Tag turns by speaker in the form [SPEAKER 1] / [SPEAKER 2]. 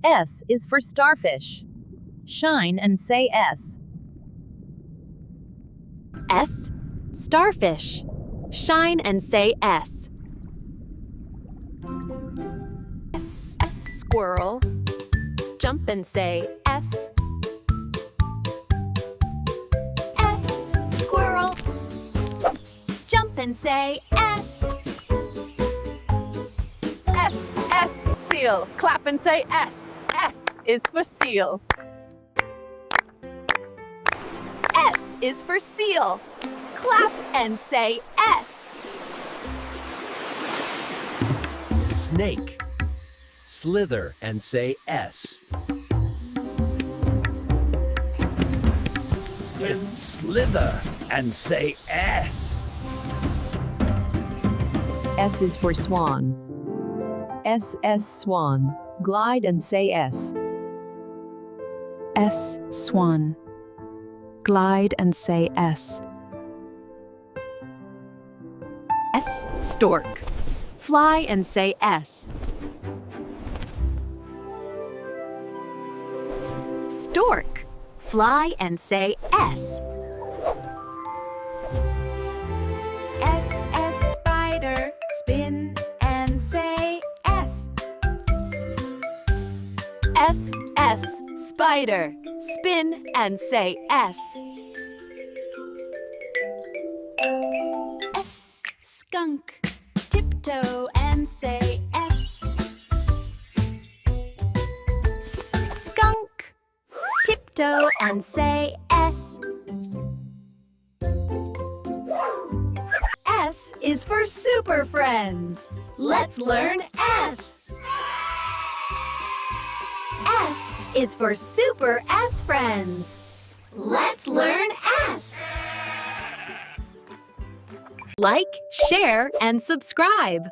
[SPEAKER 1] S is for starfish. Shine and say S.
[SPEAKER 2] S. Starfish. Shine and say S. S. Squirrel. Jump and say S. S. Squirrel. Jump and say S.
[SPEAKER 3] S. Seal. Clap and say S. S is for seal.
[SPEAKER 2] S is for seal. Clap and say S.
[SPEAKER 4] Snake. Slither and say S. Slither and say S.
[SPEAKER 1] S is for swan. S swan. Glide and say S.
[SPEAKER 5] S. Swan. Glide and say S.
[SPEAKER 2] S. Stork. Fly and say S. Stork. Fly and say S. S. Spider. Spin and say S. S. Spider. Spin and say S. S. Skunk. Tiptoe and say S. Skunk. Tiptoe and say S. S is for super friends. Let's learn S. S is for super S friends. Let's learn S. Like, share, and subscribe.